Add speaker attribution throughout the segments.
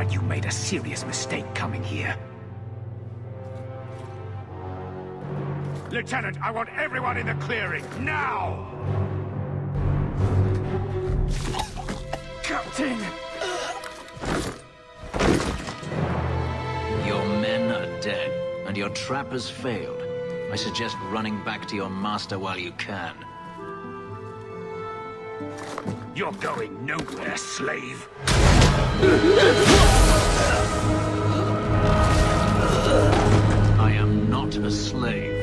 Speaker 1: like you made a serious mistake coming here.
Speaker 2: Lieutenant, I want everyone in the clearing, now!
Speaker 1: Captain!
Speaker 3: Your men are dead, and your trap has failed. I suggest running back to your master while you can.
Speaker 2: You're going nowhere, slave!
Speaker 3: I am not a slave.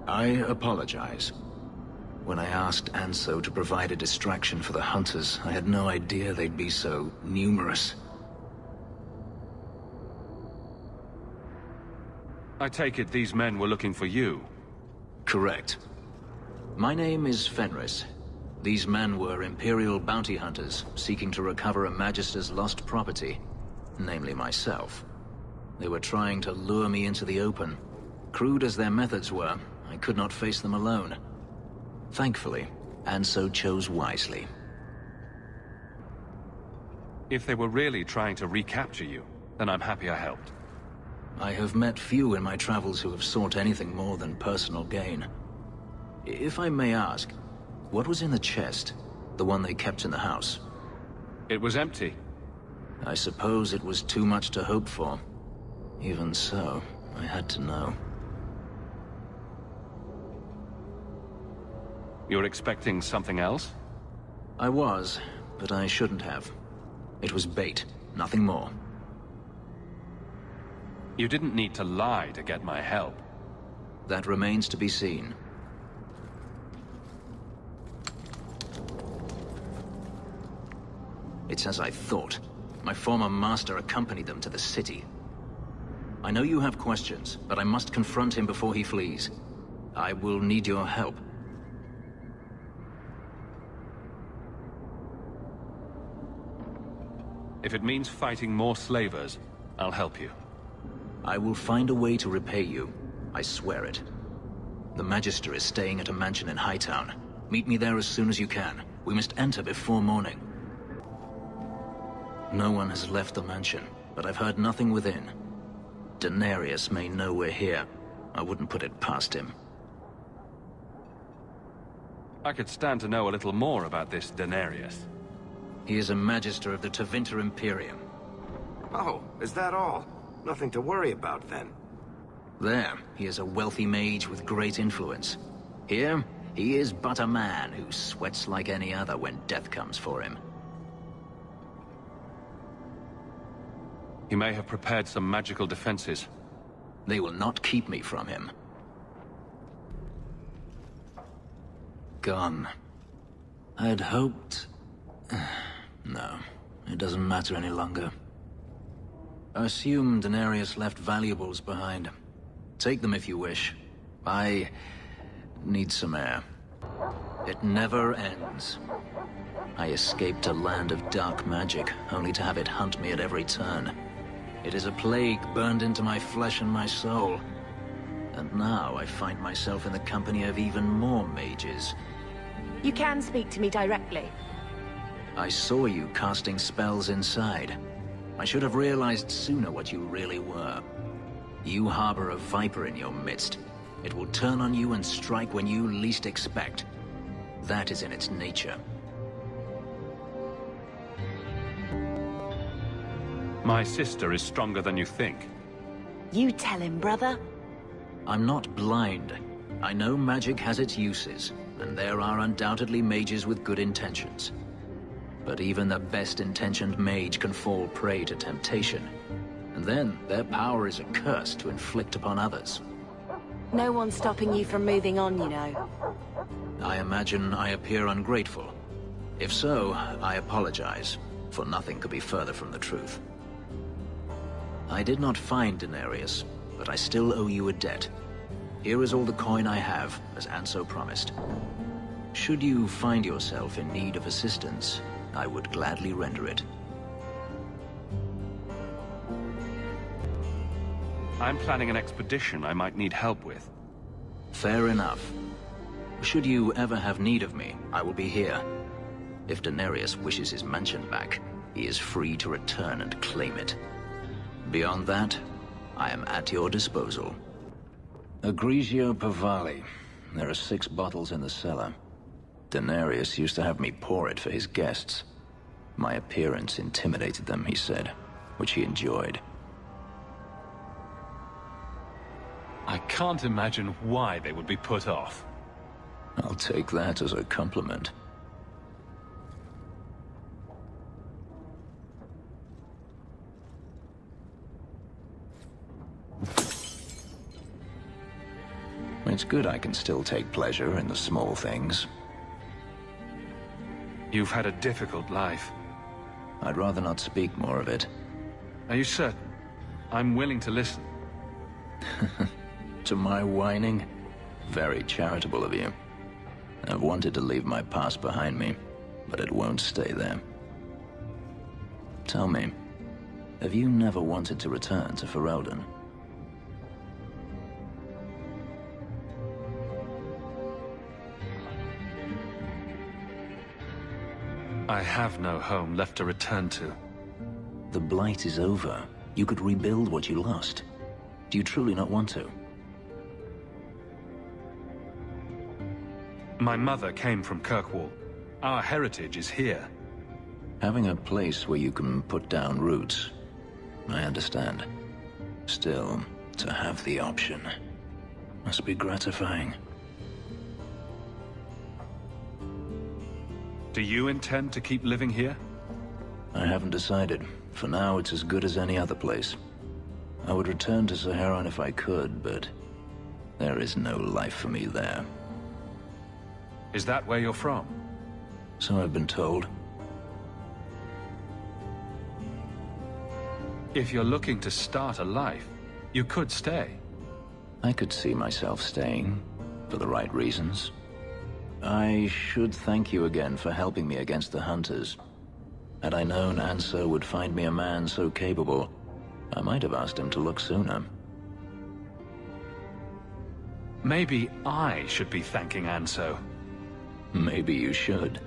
Speaker 3: I apologize. When I asked Anso to provide a distraction for the hunters, I had no idea they'd be so numerous.
Speaker 4: I take it these men were looking for you?
Speaker 3: Correct. My name is Fenris. These men were Imperial bounty hunters, seeking to recover a Magister's lost property, namely myself. They were trying to lure me into the open. Crude as their methods were, I could not face them alone. Thankfully, Anso chose wisely.
Speaker 4: If they were really trying to recapture you, then I'm happy I helped.
Speaker 3: I have met few in my travels who have sought anything more than personal gain. If I may ask, what was in the chest? The one they kept in the house?
Speaker 4: It was empty.
Speaker 3: I suppose it was too much to hope for. Even so, I had to know.
Speaker 4: You're expecting something else?
Speaker 3: I was, but I shouldn't have. It was bait, nothing more.
Speaker 4: You didn't need to lie to get my help.
Speaker 3: That remains to be seen. It's as I thought. My former master accompanied them to the city. I know you have questions, but I must confront him before he flees. I will need your help.
Speaker 4: If it means fighting more slavers, I'll help you.
Speaker 3: I will find a way to repay you. I swear it. The Magister is staying at a mansion in Hightown. Meet me there as soon as you can. We must enter before morning. No one has left the mansion, but I've heard nothing within. Denarius may know we're here. I wouldn't put it past him.
Speaker 4: I could stand to know a little more about this Denarius.
Speaker 3: He is a Magister of the Tevinter Imperium.
Speaker 5: Oh, is that all? Nothing to worry about, then.
Speaker 3: There, he is a wealthy mage with great influence. Here, he is but a man who sweats like any other when death comes for him.
Speaker 4: He may have prepared some magical defenses.
Speaker 3: They will not keep me from him. Gone. I had hoped... No, it doesn't matter any longer. I assume Denarius left valuables behind. Take them if you wish. I need some air. It never ends. I escaped a land of dark magic, only to have it hunt me at every turn. It is a plague burned into my flesh and my soul. And now I find myself in the company of even more mages.
Speaker 6: You can speak to me directly.
Speaker 3: I saw you casting spells inside. I should have realized sooner what you really were. You harbor a viper in your midst. It will turn on you and strike when you least expect. That is in its nature.
Speaker 4: My sister is stronger than you think.
Speaker 6: You tell him, brother.
Speaker 3: I'm not blind. I know magic has its uses, and there are undoubtedly mages with good intentions. But even the best-intentioned mage can fall prey to temptation. And then, their power is a curse to inflict upon others.
Speaker 6: No one's stopping you from moving on, you know.
Speaker 3: I imagine I appear ungrateful. If so, I apologize, for nothing could be further from the truth. I did not find Denarius, but I still owe you a debt. Here is all the coin I have, as Anso promised. Should you find yourself in need of assistance, I would gladly render it.
Speaker 4: I'm planning an expedition I might need help with.
Speaker 3: Fair enough. Should you ever have need of me, I will be here. If Daenerys wishes his mansion back, he is free to return and claim it. Beyond that, I am at your disposal. Egregio Pavali. There are 6 bottles in the cellar. Daenerys used to have me pour it for his guests. My appearance intimidated them, he said, which he enjoyed.
Speaker 4: I can't imagine why they would be put off.
Speaker 3: I'll take that as a compliment. It's good I can still take pleasure in the small things.
Speaker 4: You've had a difficult life.
Speaker 3: I'd rather not speak more of it.
Speaker 4: Are you certain? I'm willing to listen.
Speaker 3: To my whining? Very charitable of you. I've wanted to leave my past behind me, but it won't stay there. Tell me, have you never wanted to return to Ferelden?
Speaker 4: I have no home left to return to.
Speaker 3: The Blight is over. You could rebuild what you lost. Do you truly not want to?
Speaker 4: My mother came from Kirkwall. Our heritage is here.
Speaker 3: Having a place where you can put down roots, I understand. Still, to have the option must be gratifying.
Speaker 4: Do you intend to keep living here?
Speaker 3: I haven't decided. For now, it's as good as any other place. I would return to Saharan if I could, but there is no life for me there.
Speaker 4: Is that where you're from?
Speaker 3: So I've been told.
Speaker 4: If you're looking to start a life, you could stay.
Speaker 3: I could see myself staying, for the right reasons. I should thank you again for helping me against the Hunters. Had I known Anso would find me a man so capable, I might have asked him to look sooner.
Speaker 4: Maybe I should be thanking Anso.
Speaker 3: Maybe you should.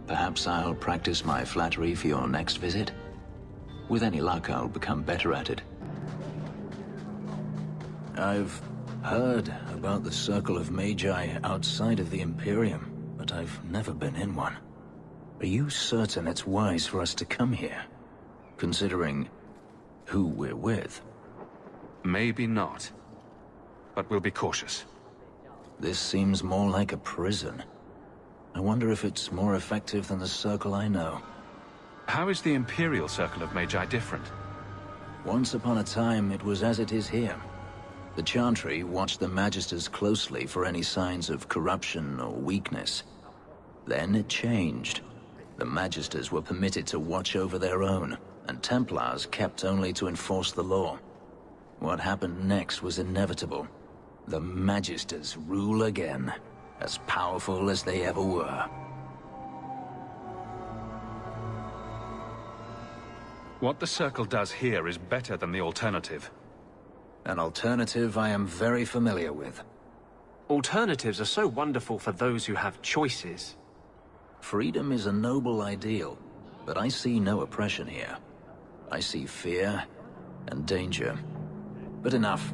Speaker 3: Perhaps I'll practice my flattery for your next visit. With any luck, I'll become better at it. I've heard about the Circle of Magi outside of the Imperium, but I've never been in one. Are you certain it's wise for us to come here, considering who we're with?
Speaker 4: Maybe not. But we'll be cautious.
Speaker 3: This seems more like a prison. I wonder if it's more effective than the Circle I know.
Speaker 4: How is the Imperial Circle of Magi different?
Speaker 3: Once upon a time, it was as it is here. The Chantry watched the Magisters closely for any signs of corruption or weakness. Then it changed. The Magisters were permitted to watch over their own, and Templars kept only to enforce the law. What happened next was inevitable. The Magisters rule again, as powerful as they ever were.
Speaker 4: What the Circle does here is better than the alternative.
Speaker 3: An alternative I am very familiar with.
Speaker 1: Alternatives are so wonderful for those who have choices.
Speaker 3: Freedom is a noble ideal, but I see no oppression here. I see fear and danger. But enough.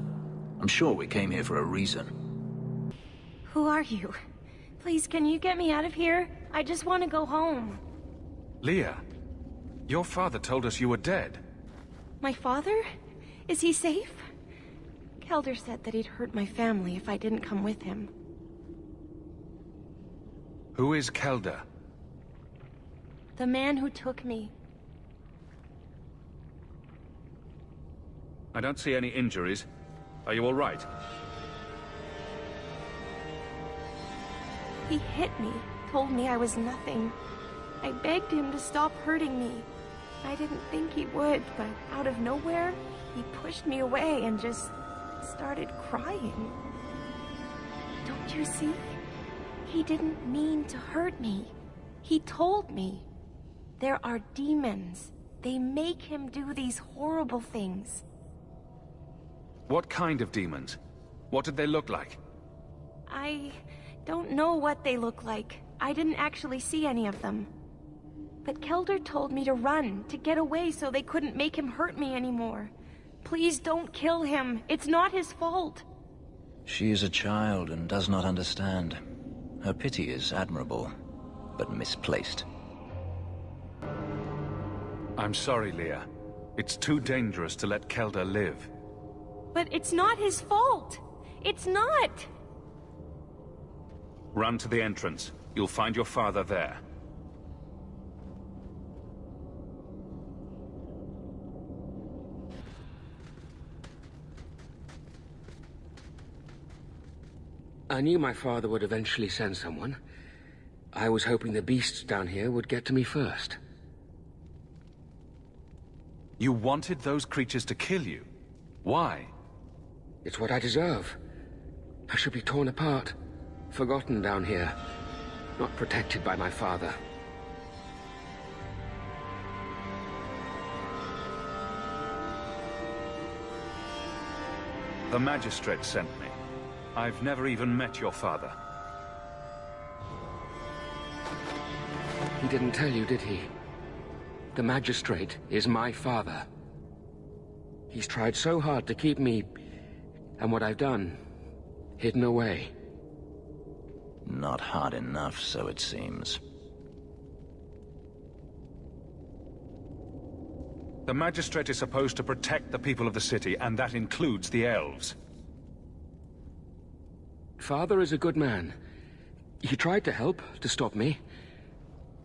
Speaker 3: I'm sure we came here for a reason.
Speaker 7: Who are you? Please, can you get me out of here? I just want to go home.
Speaker 4: Leah, your father told us you were dead.
Speaker 7: My father? Is he safe? Kelder said that he'd hurt my family if I didn't come with him.
Speaker 4: Who is Kelder?
Speaker 7: The man who took me.
Speaker 4: I don't see any injuries. Are you all right?
Speaker 7: He hit me, told me I was nothing. I begged him to stop hurting me. I didn't think he would, but out of nowhere, he pushed me away and just started crying. Don't you see? He didn't mean to hurt me. He told me. There are demons. They make him do these horrible things.
Speaker 4: What kind of demons? What did they look like?
Speaker 7: I don't know what they look like. I didn't actually see any of them. But Kelder told me to run, to get away so they couldn't make him hurt me anymore. Please don't kill him. It's not his fault.
Speaker 3: She is a child and does not understand. Her pity is admirable, but misplaced.
Speaker 4: I'm sorry, Leah. It's too dangerous to let Kelder live.
Speaker 7: But it's not his fault. It's not.
Speaker 4: Run to the entrance. You'll find your father there.
Speaker 8: I knew my father would eventually send someone. I was hoping the beasts down here would get to me first.
Speaker 4: You wanted those creatures to kill you? Why?
Speaker 8: It's what I deserve. I should be torn apart, forgotten down here, not protected by my father.
Speaker 4: The magistrate sent me. I've never even met your father.
Speaker 8: He didn't tell you, did he? The magistrate is my father. He's tried so hard to keep me, and what I've done, hidden away.
Speaker 3: Not hard enough, so it seems.
Speaker 4: The magistrate is supposed to protect the people of the city, and that includes the elves.
Speaker 8: Father is a good man. He tried to help, to stop me.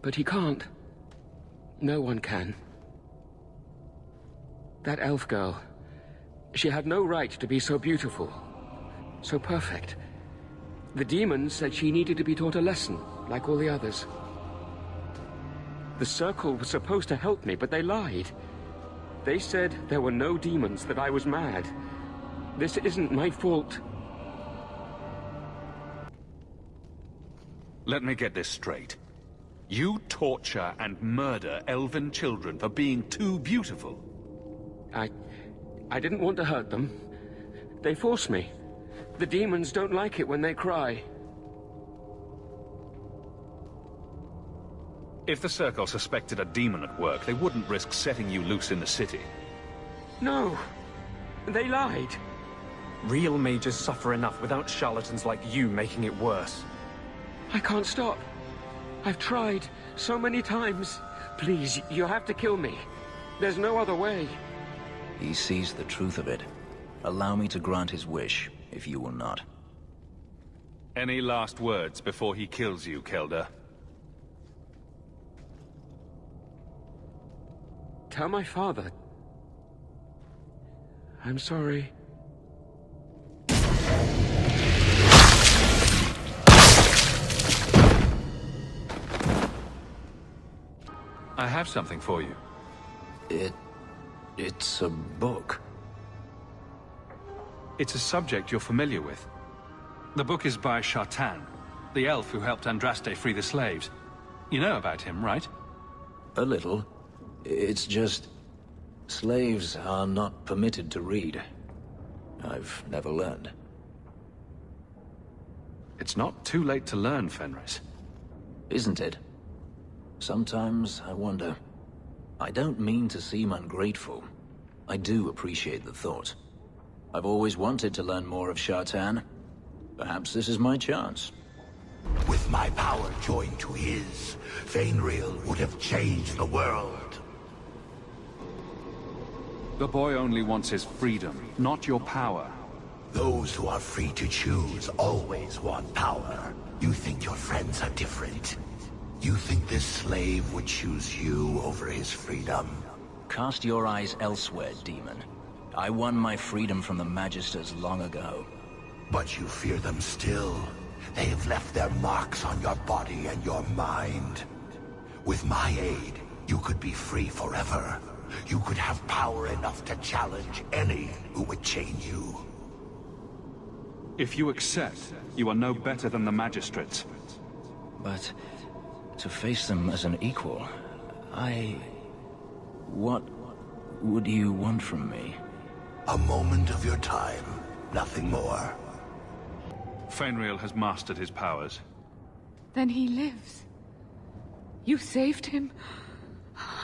Speaker 8: But he can't. No one can. That elf girl, she had no right to be so beautiful, so perfect. The demons said she needed to be taught a lesson, like all the others. The Circle was supposed to help me, but they lied. They said there were no demons, that I was mad. This isn't my fault.
Speaker 4: Let me get this straight. You torture and murder elven children for being too beautiful.
Speaker 8: I didn't want to hurt them. They forced me. The demons don't like it when they cry.
Speaker 4: If the Circle suspected a demon at work, they wouldn't risk setting you loose in the city.
Speaker 8: No. They lied.
Speaker 1: Real mages suffer enough without charlatans like you making it worse.
Speaker 8: I can't stop. I've tried so many times. Please, you have to kill me. There's no other way.
Speaker 3: He sees the truth of it. Allow me to grant his wish, if you will not.
Speaker 4: Any last words before he kills you, Kelder?
Speaker 8: Tell my father. I'm sorry.
Speaker 4: I have something for you.
Speaker 3: It's a book.
Speaker 4: It's a subject you're familiar with. The book is by Shartan, the elf who helped Andraste free the slaves. You know about him, right?
Speaker 3: A little. It's just... slaves are not permitted to read. I've never learned.
Speaker 4: It's not too late to learn, Fenris.
Speaker 3: Isn't it? Sometimes I wonder. I don't mean to seem ungrateful. I do appreciate the thought. I've always wanted to learn more of Shartan. Perhaps this is my chance.
Speaker 2: With my power joined to his, Fenris would have changed the world.
Speaker 4: The boy only wants his freedom, not your power.
Speaker 2: Those who are free to choose always want power. You think your friends are different? You think this slave would choose you over his freedom?
Speaker 3: Cast your eyes elsewhere, demon. I won my freedom from the Magisters long ago.
Speaker 2: But you fear them still. They have left their marks on your body and your mind. With my aid, you could be free forever. You could have power enough to challenge any who would chain you.
Speaker 4: If you accept, you are no better than the magistrates.
Speaker 3: But to face them as an equal, What would you want from me?
Speaker 2: A moment of your time, nothing more.
Speaker 4: Fenris has mastered his powers.
Speaker 9: Then he lives. You saved him.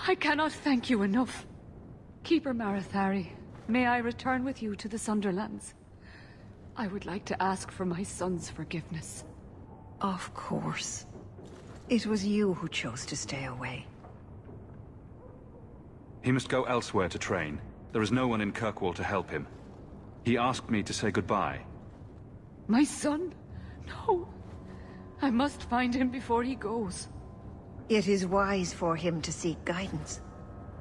Speaker 9: I cannot thank you enough. Keeper Marathari, may I return with you to the Sunderlands? I would like to ask for my son's forgiveness.
Speaker 10: Of course. It was you who chose to stay away.
Speaker 4: He must go elsewhere to train. There is no one in Kirkwall to help him. He asked me to say goodbye.
Speaker 9: My son? No. I must find him before he goes.
Speaker 10: It is wise for him to seek guidance.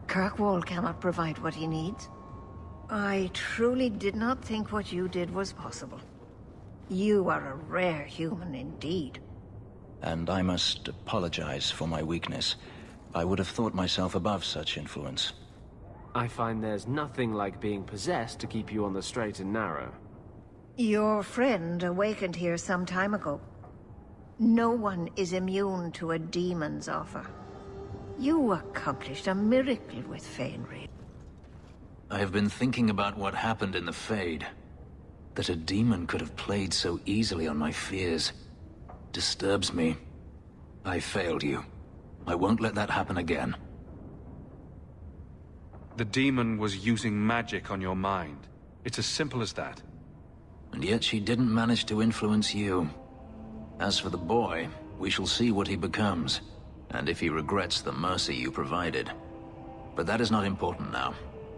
Speaker 10: Kirkwall cannot provide what he needs. I truly did not think what you did was possible. You are a rare human indeed.
Speaker 3: And I must apologize for my weakness. I would have thought myself above such influence.
Speaker 1: I find there's nothing like being possessed to keep you on the straight and narrow.
Speaker 10: Your friend awakened here some time ago. No one is immune to a demon's offer. You accomplished a miracle with Fenris.
Speaker 3: I have been thinking about what happened in the Fade. That a demon could have played so easily on my fears disturbs me. I failed you. I won't let that happen again.
Speaker 4: The demon was using magic on your mind. It's as simple as that.
Speaker 3: And yet she didn't manage to influence you. As for the boy, we shall see what he becomes, and if he regrets the mercy you provided. But that is not important now.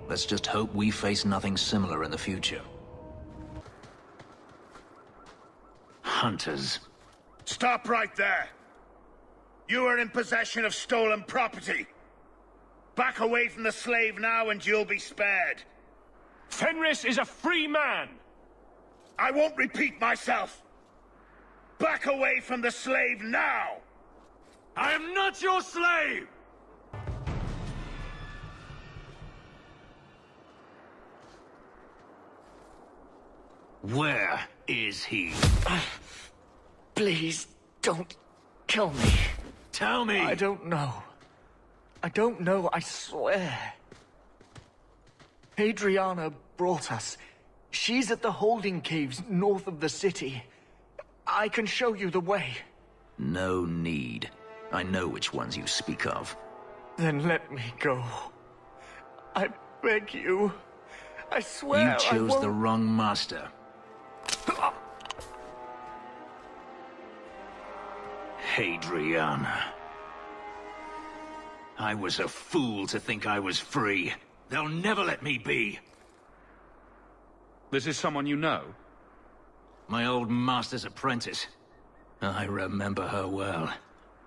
Speaker 3: Let's just hope we face nothing similar in the future. Hunters.
Speaker 2: Stop right there! You are in possession of stolen property. Back away from the slave now and you'll be spared.
Speaker 11: Fenris is a free man!
Speaker 2: I won't repeat myself. Back away from the slave now!
Speaker 11: I am not your slave!
Speaker 3: Where is he?
Speaker 11: Please, don't kill me.
Speaker 3: Tell me!
Speaker 11: I don't know. I don't know, I swear. Adriana brought us. She's at the holding caves north of the city. I can show you the way.
Speaker 3: No need. I know which ones you speak of.
Speaker 11: Then let me go. I beg you. I swear
Speaker 3: You chose the wrong master. Adriana. I was a fool to think I was free. They'll never let me be.
Speaker 4: This is someone you know?
Speaker 3: My old master's apprentice. I remember her well.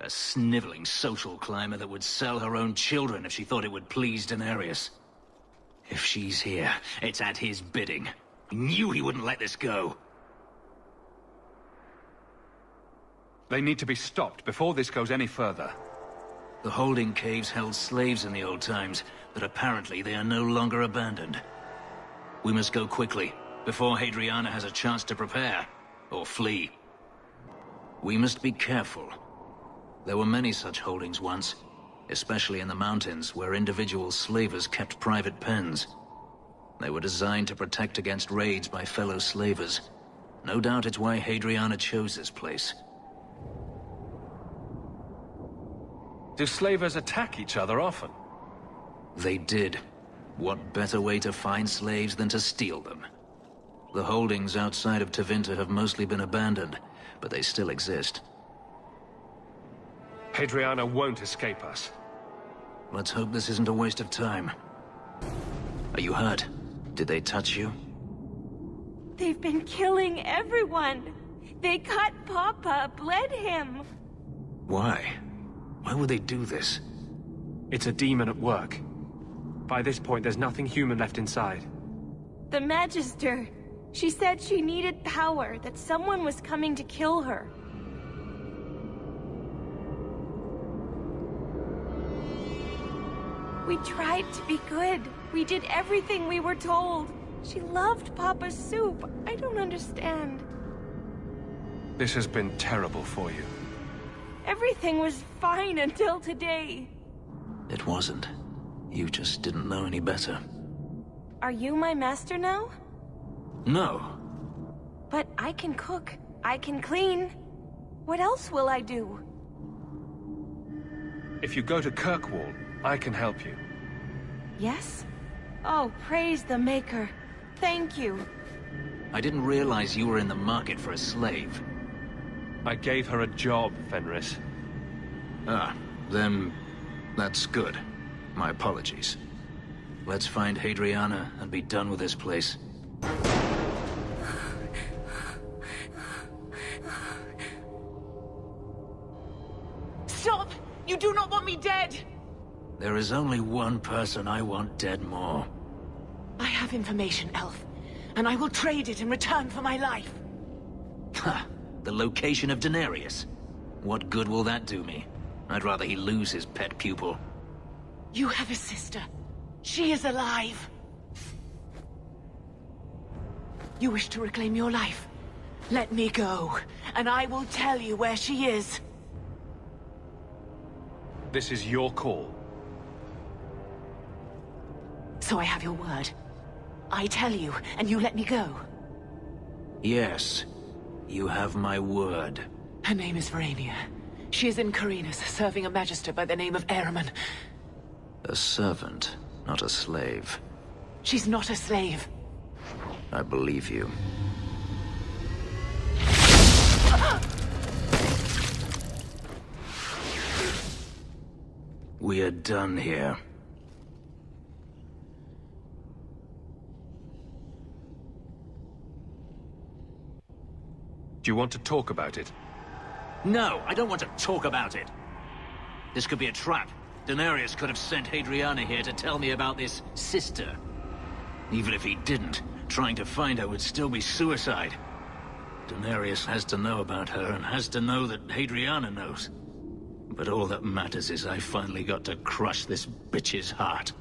Speaker 3: A sniveling social climber that would sell her own children if she thought it would please Daenerys. If she's here, it's at his bidding. I knew he wouldn't let this go.
Speaker 4: They need to be stopped before this goes any further.
Speaker 3: The holding caves held slaves in the old times, but apparently they are no longer abandoned. We must go quickly, before Hadriana has a chance to prepare, or flee. We must be careful. There were many such holdings once, especially in the mountains, where individual slavers kept private pens. They were designed to protect against raids by fellow slavers. No doubt it's why Hadriana chose this place.
Speaker 4: Do slavers attack each other often?
Speaker 3: They did. What better way to find slaves than to steal them? The holdings outside of Tevinter have mostly been abandoned, but they still exist.
Speaker 1: Hadriana won't escape us.
Speaker 3: Let's hope this isn't a waste of time. Are you hurt? Did they touch you?
Speaker 7: They've been killing everyone. They cut Papa, bled him.
Speaker 3: Why? Why would they do this?
Speaker 1: It's a demon at work. By this point, there's nothing human left inside.
Speaker 7: The Magister. She said she needed power, that someone was coming to kill her. We tried to be good. We did everything we were told. She loved Papa's soup. I don't understand.
Speaker 4: This has been terrible for you.
Speaker 7: Everything was fine until today.
Speaker 3: It wasn't. You just didn't know any better.
Speaker 7: Are you my master now?
Speaker 3: No.
Speaker 7: But I can cook. I can clean. What else will I do?
Speaker 4: If you go to Kirkwall, I can help you.
Speaker 7: Yes? Oh, praise the Maker. Thank you.
Speaker 3: I didn't realize you were in the market for a slave.
Speaker 4: I gave her a job, Fenris.
Speaker 3: Ah, then that's good. My apologies. Let's find Hadriana and be done with this place.
Speaker 6: Stop! You do not want me dead!
Speaker 3: There is only one person I want dead more.
Speaker 6: I have information, Elf, and I will trade it in return for my life.
Speaker 3: Ha! The location of Denarius. What good will that do me? I'd rather he lose his pet pupil.
Speaker 6: You have a sister. She is alive. You wish to reclaim your life? Let me go, and I will tell you where she is.
Speaker 4: This is your call.
Speaker 6: So I have your word. I tell you, and you let me go.
Speaker 3: Yes, you have my word.
Speaker 6: Her name is Verania. She is in Carinus, serving a magister by the name of Ehrman.
Speaker 3: A servant, not a slave.
Speaker 6: She's not a slave.
Speaker 3: I believe you. We are done here.
Speaker 4: Do you want to talk about it?
Speaker 3: No, I don't want to talk about it. This could be a trap. Denarius could have sent Hadriana here to tell me about this sister. Even if he didn't, trying to find her would still be suicide. Denarius has to know about her and has to know that Hadriana knows. But all that matters is I finally got to crush this bitch's heart.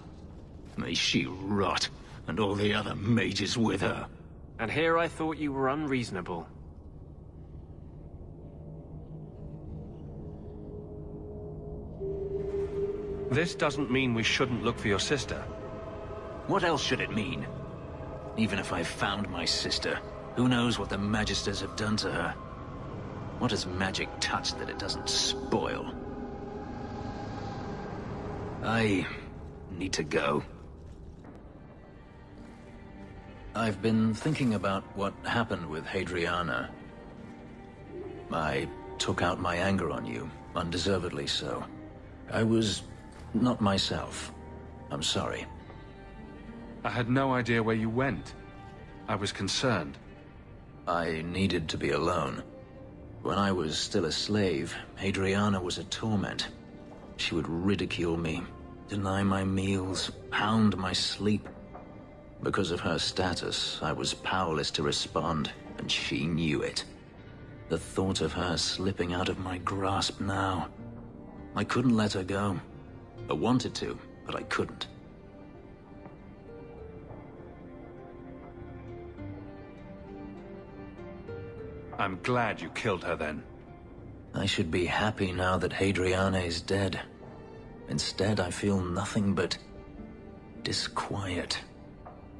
Speaker 3: May she rot, and all the other mages with her.
Speaker 1: And here I thought you were unreasonable.
Speaker 4: This doesn't mean we shouldn't look for your sister.
Speaker 3: What else should it mean? Even if I found my sister, who knows what the Magisters have done to her? What has magic touched that it doesn't spoil? I need to go. I've been thinking about what happened with Hadriana. I took out my anger on you, undeservedly so. I was not myself. I'm sorry.
Speaker 4: I had no idea where you went. I was concerned.
Speaker 3: I needed to be alone. When I was still a slave, Hadriana was a torment. She would ridicule me, deny my meals, hound my sleep. Because of her status, I was powerless to respond, and she knew it. The thought of her slipping out of my grasp now. I couldn't let her go. I wanted to, but I couldn't.
Speaker 4: I'm glad you killed her then.
Speaker 3: I should be happy now that Hadriana is dead. Instead, I feel nothing but disquiet.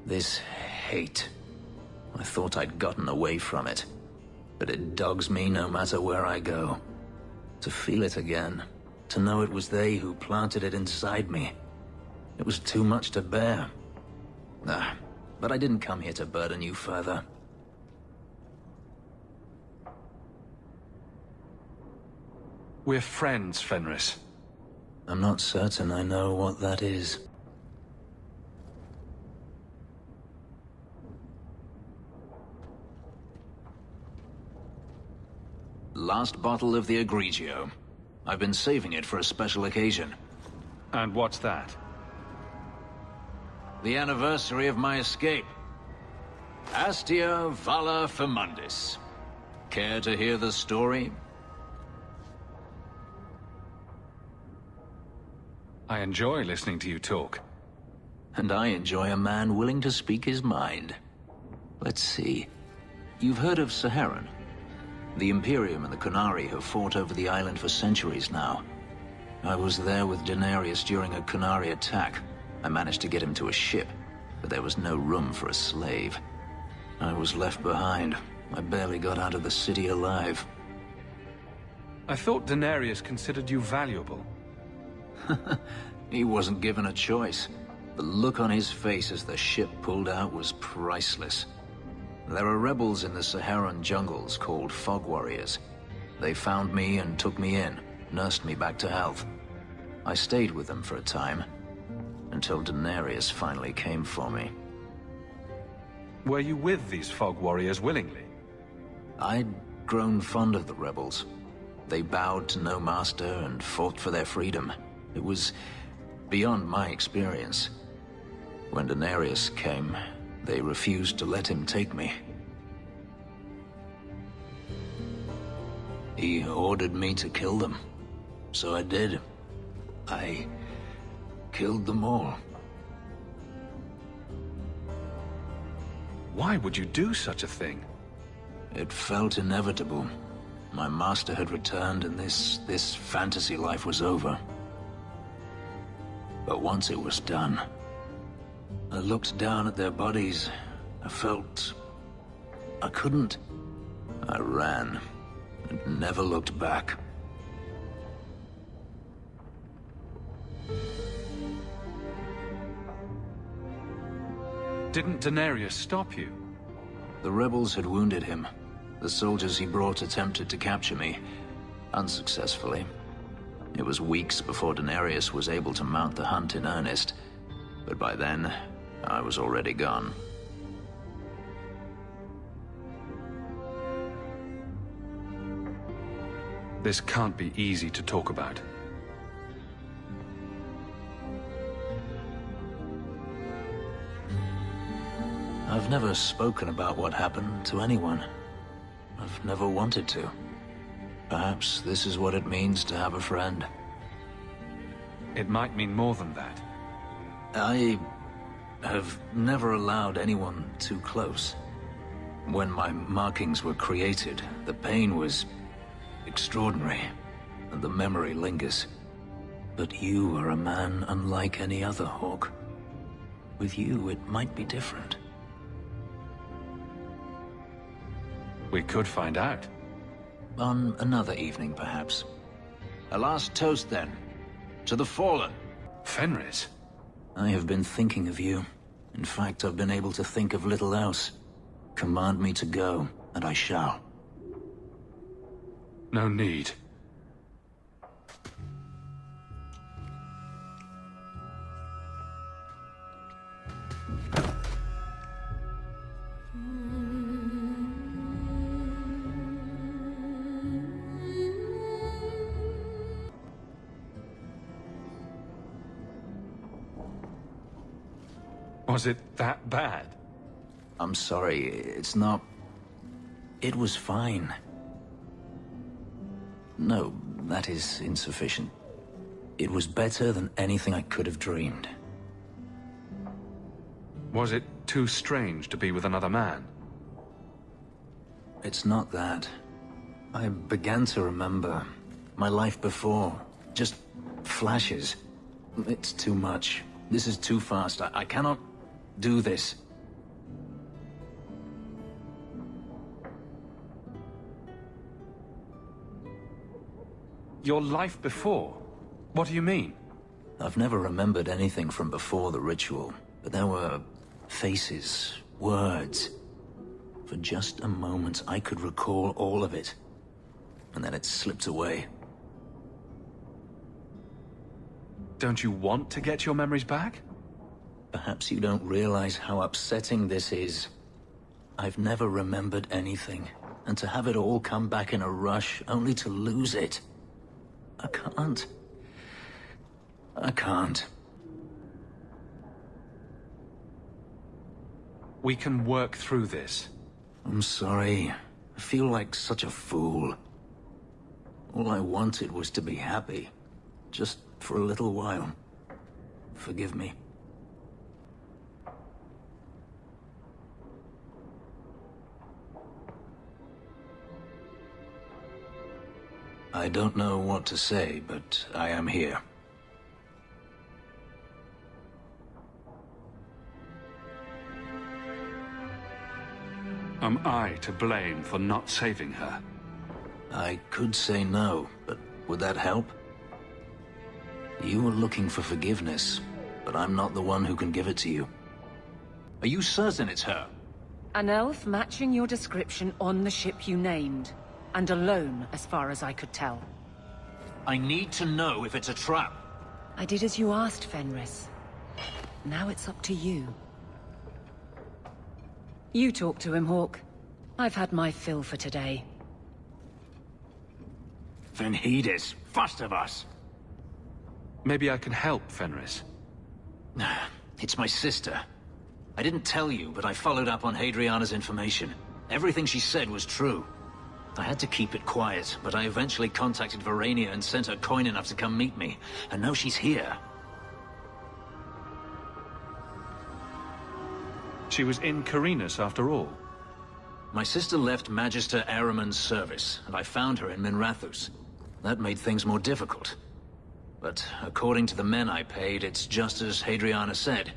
Speaker 3: This hate. I thought I'd gotten away from it, but it dogs me no matter where I go. To feel it again, to know it was they who planted it inside me. It was too much to bear. But I didn't come here to burden you further.
Speaker 4: We're friends, Fenris.
Speaker 3: I'm not certain I know what that is. Last bottle of the Egregio. I've been saving it for a special occasion.
Speaker 4: And what's that?
Speaker 3: The anniversary of my escape. Astia Vala Femundis. Care to hear the story?
Speaker 4: I enjoy listening to you talk.
Speaker 3: And I enjoy a man willing to speak his mind. Let's see. You've heard of Saharan? The Imperium and the Qunari have fought over the island for centuries now. I was there with Denarius during a Qunari attack. I managed to get him to a ship, but there was no room for a slave. I was left behind. I barely got out of the city alive.
Speaker 4: I thought Daenerys considered you valuable.
Speaker 3: He wasn't given a choice. The look on his face as the ship pulled out was priceless. There are rebels in the Saharan jungles called Fog Warriors. They found me and took me in, nursed me back to health. I stayed with them for a time, until Daenerys finally came for me.
Speaker 4: Were you with these Fog Warriors willingly?
Speaker 3: I'd grown fond of the rebels. They bowed to no master and fought for their freedom. It was beyond my experience. When Daenerys came, they refused to let him take me. He ordered me to kill them, so I did. I killed them all.
Speaker 4: Why would you do such a thing?
Speaker 3: It felt inevitable. My master had returned and this fantasy life was over. But once it was done, I looked down at their bodies. I felt I couldn't. I ran and never looked back.
Speaker 4: Didn't Daenerys stop you?
Speaker 3: The rebels had wounded him. The soldiers he brought attempted to capture me, unsuccessfully. It was weeks before Daenerys was able to mount the hunt in earnest, but by then, I was already gone.
Speaker 4: This can't be easy to talk about.
Speaker 3: I've never spoken about what happened to anyone. I've never wanted to. Perhaps this is what it means to have a friend.
Speaker 4: It might mean more than that.
Speaker 3: I have never allowed anyone too close. When my markings were created, the pain was extraordinary, and the memory lingers. But you are a man unlike any other Hawk. With you, it might be different.
Speaker 4: We could find out.
Speaker 3: On another evening, perhaps. A last toast, then. To the fallen.
Speaker 4: Fenris?
Speaker 3: I have been thinking of you. In fact, I've been able to think of little else. Command me to go, and I shall.
Speaker 4: No need. Was it that bad?
Speaker 3: I'm sorry, it's not... It was fine. No, that is insufficient. It was better than anything I could have dreamed.
Speaker 4: Was it too strange to be with another man?
Speaker 3: It's not that. I began to remember my life before. Just flashes. It's too much. This is too fast. I cannot do this.
Speaker 4: Your life before? What do you mean?
Speaker 3: I've never remembered anything from before the ritual, but there were faces, words. For just a moment, I could recall all of it, and then it slipped away.
Speaker 4: Don't you want to get your memories back?
Speaker 3: Perhaps you don't realize how upsetting this is. I've never remembered anything, and to have it all come back in a rush, only to lose it. I can't. I can't.
Speaker 4: We can work through this.
Speaker 3: I'm sorry. I feel like such a fool. All I wanted was to be happy. Just for a little while. Forgive me. I don't know what to say, but I am here.
Speaker 4: Am I to blame for not saving her?
Speaker 3: I could say no, but would that help? You were looking for forgiveness, but I'm not the one who can give it to you. Are you certain it's her?
Speaker 12: An elf matching your description on the ship you named. And alone, as far as I could tell.
Speaker 3: I need to know if it's a trap.
Speaker 12: I did as you asked, Fenris. Now it's up to you. You talk to him, Hawk. I've had my fill for today.
Speaker 3: Fenris, first of us.
Speaker 4: Maybe I can help, Fenris.
Speaker 3: It's my sister. I didn't tell you, but I followed up on Hadriana's information. Everything she said was true. I had to keep it quiet, but I eventually contacted Verania and sent her coin enough to come meet me. And now she's here.
Speaker 4: She was in Carinus after all.
Speaker 3: My sister left Magister Ahriman's service, and I found her in Minrathous. That made things more difficult. But according to the men I paid, it's just as Hadriana said.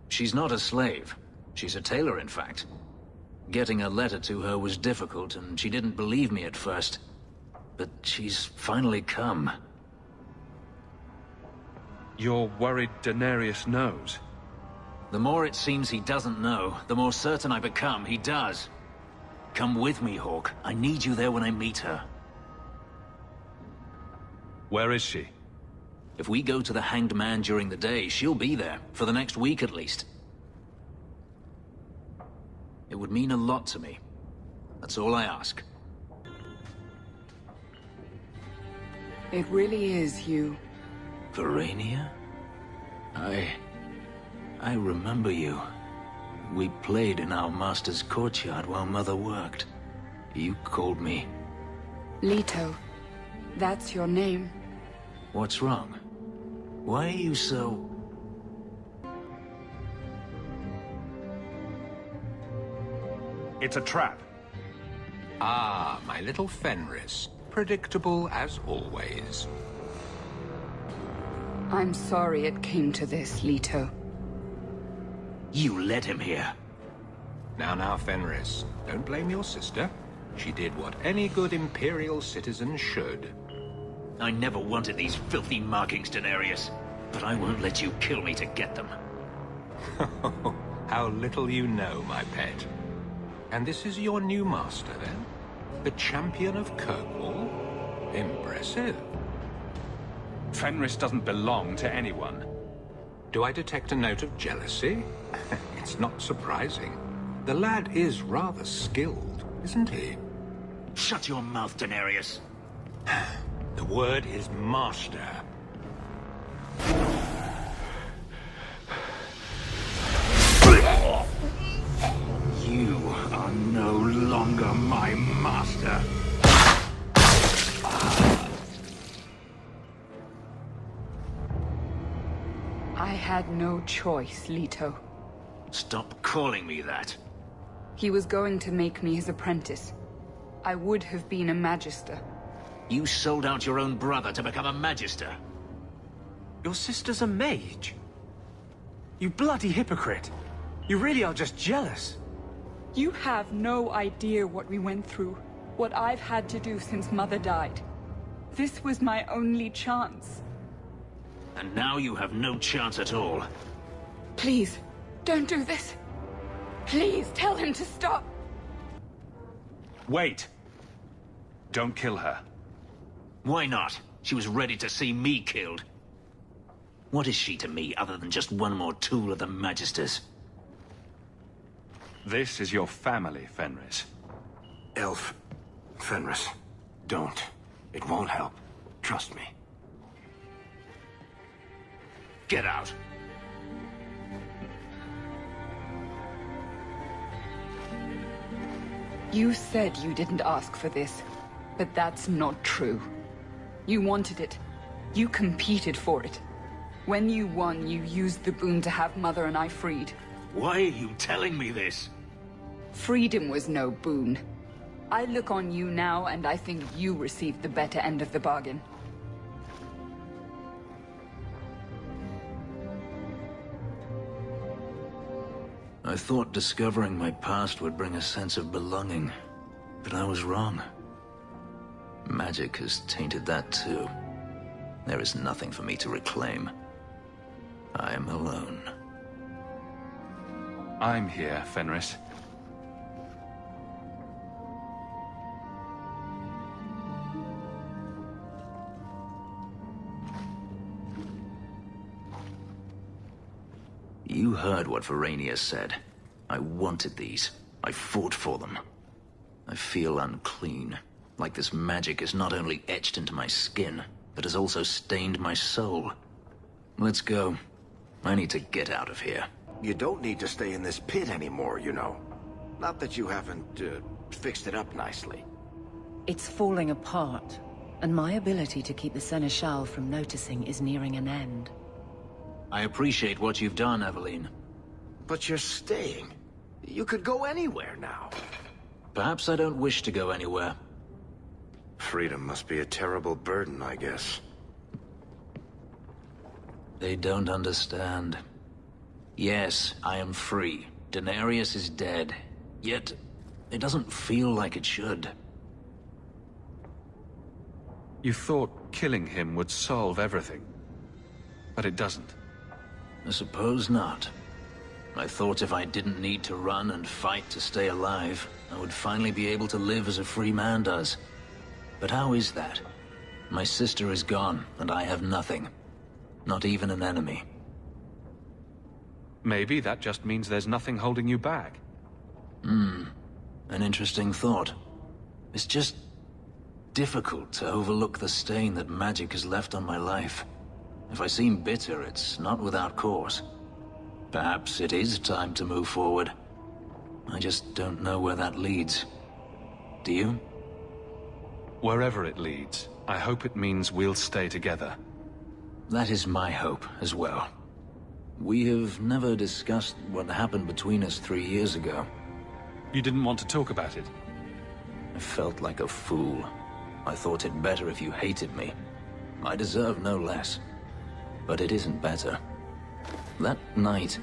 Speaker 3: She's not a slave. She's a tailor, in fact. Getting a letter to her was difficult, and she didn't believe me at first. But she's finally come.
Speaker 4: You're worried Daenerys knows?
Speaker 3: The more it seems he doesn't know, the more certain I become he does. Come with me, Hawk. I need you there when I meet her.
Speaker 4: Where is she?
Speaker 3: If we go to the Hanged Man during the day, she'll be there, for the next week at least. It would mean a lot to me. That's all I ask.
Speaker 9: It really is you.
Speaker 3: Verania? I remember you. We played in our master's courtyard while Mother worked. You called me.
Speaker 9: Leto. That's your name.
Speaker 3: What's wrong? Why are you so...
Speaker 5: It's a trap.
Speaker 13: Ah, my little Fenris. Predictable as always.
Speaker 9: I'm sorry it came to this, Leto.
Speaker 3: You led him here.
Speaker 13: Now, Fenris. Don't blame your sister. She did what any good Imperial citizen should.
Speaker 3: I never wanted these filthy markings, Daenerys. But I won't let you kill me to get them.
Speaker 13: How little you know, my pet. And this is your new master, then? The champion of Kirkwall? Impressive.
Speaker 4: Fenris doesn't belong to anyone.
Speaker 13: Do I detect a note of jealousy? It's not surprising. The lad is rather skilled, isn't he?
Speaker 3: Shut your mouth, Daenerys.
Speaker 13: The word is master.
Speaker 2: You are no longer my master.
Speaker 9: I had no choice, Leto.
Speaker 3: Stop calling me that.
Speaker 9: He was going to make me his apprentice. I would have been a magister.
Speaker 3: You sold out your own brother to become a magister.
Speaker 11: Your sister's a mage? You bloody hypocrite. You really are just jealous.
Speaker 9: You have no idea what we went through, what I've had to do since Mother died. This was my only chance.
Speaker 3: And now you have no chance at all.
Speaker 9: Please, don't do this. Please, tell him to stop.
Speaker 4: Wait! Don't kill her.
Speaker 3: Why not? She was ready to see me killed. What is she to me other than just one more tool of the Magisters?
Speaker 4: This is your family, Fenris.
Speaker 5: Elf. Fenris. Don't. It won't help. Trust me.
Speaker 3: Get out.
Speaker 9: You said you didn't ask for this, but that's not true. You wanted it. You competed for it. When you won, you used the boon to have Mother and I freed.
Speaker 3: Why are you telling me this?
Speaker 9: Freedom was no boon. I look on you now, and I think you received the better end of the bargain.
Speaker 3: I thought discovering my past would bring a sense of belonging, but I was wrong. Magic has tainted that too. There is nothing for me to reclaim. I am alone.
Speaker 4: I'm here, Fenris.
Speaker 3: You heard what Verania said. I wanted these. I fought for them. I feel unclean. Like this magic is not only etched into my skin, but has also stained my soul. Let's go. I need to get out of here.
Speaker 5: You don't need to stay in this pit anymore, you know. Not that you haven't, fixed it up nicely.
Speaker 12: It's falling apart, and my ability to keep the Seneschal from noticing is nearing an end.
Speaker 3: I appreciate what you've done, Eveline.
Speaker 5: But you're staying. You could go anywhere now.
Speaker 3: Perhaps I don't wish to go anywhere.
Speaker 5: Freedom must be a terrible burden, I guess.
Speaker 3: They don't understand. Yes, I am free. Denarius is dead. Yet, it doesn't feel like it should.
Speaker 4: You thought killing him would solve everything. But it doesn't.
Speaker 3: I suppose not. I thought if I didn't need to run and fight to stay alive, I would finally be able to live as a free man does. But how is that? My sister is gone, and I have nothing. Not even an enemy.
Speaker 4: Maybe that just means there's nothing holding you back.
Speaker 3: An interesting thought. It's just difficult to overlook the stain that magic has left on my life. If I seem bitter, it's not without cause. Perhaps it is time to move forward. I just don't know where that leads. Do you?
Speaker 4: Wherever it leads, I hope it means we'll stay together.
Speaker 3: That is my hope as well. We have never discussed what happened between us 3 years ago.
Speaker 4: You didn't want to talk about it?
Speaker 3: I felt like a fool. I thought it better if you hated me. I deserve no less. But it isn't better. That night,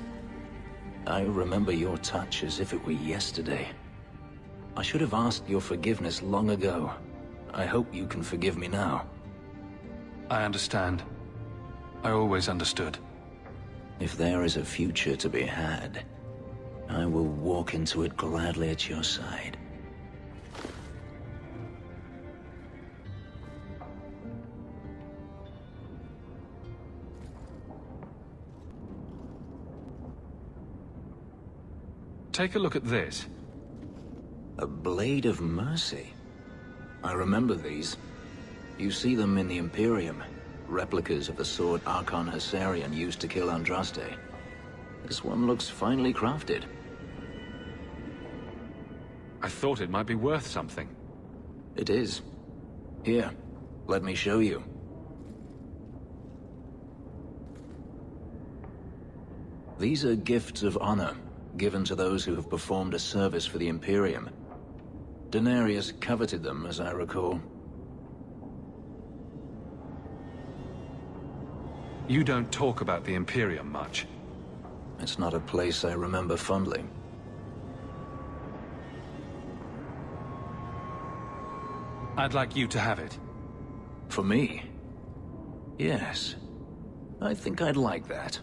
Speaker 3: I remember your touch as if it were yesterday. I should have asked your forgiveness long ago. I hope you can forgive me now.
Speaker 4: I understand. I always understood.
Speaker 3: If there is a future to be had, I will walk into it gladly at your side.
Speaker 4: Take a look at this.
Speaker 3: A blade of mercy. I remember these. You see them in the Imperium. Replicas of the sword Archon Hessarian used to kill Andraste. This one looks finely crafted.
Speaker 4: I thought it might be worth something.
Speaker 3: It is. Here, let me show you. These are gifts of honor, given to those who have performed a service for the Imperium. Denarius coveted them, as I recall.
Speaker 4: You don't talk about the Imperium much.
Speaker 3: It's not a place I remember fondly.
Speaker 4: I'd like you to have it.
Speaker 3: For me? Yes. I think I'd like that.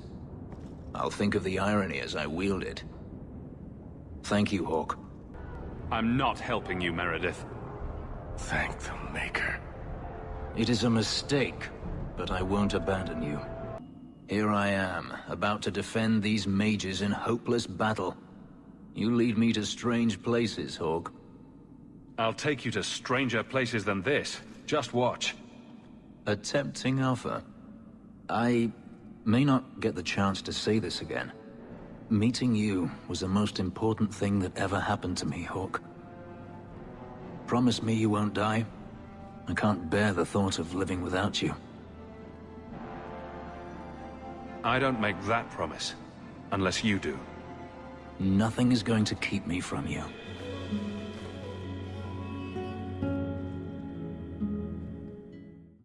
Speaker 3: I'll think of the irony as I wield it. Thank you, Hawk.
Speaker 4: I'm not helping you, Meredith.
Speaker 5: Thank the Maker.
Speaker 3: It is a mistake, but I won't abandon you. Here I am, about to defend these mages in hopeless battle. You lead me to strange places, Hawk.
Speaker 4: I'll take you to stranger places than this. Just watch.
Speaker 3: A tempting offer. I may not get the chance to say this again. Meeting you was the most important thing that ever happened to me, Hawk. Promise me you won't die. I can't bear the thought of living without you.
Speaker 4: I don't make that promise, unless you do.
Speaker 3: Nothing is going to keep me from you.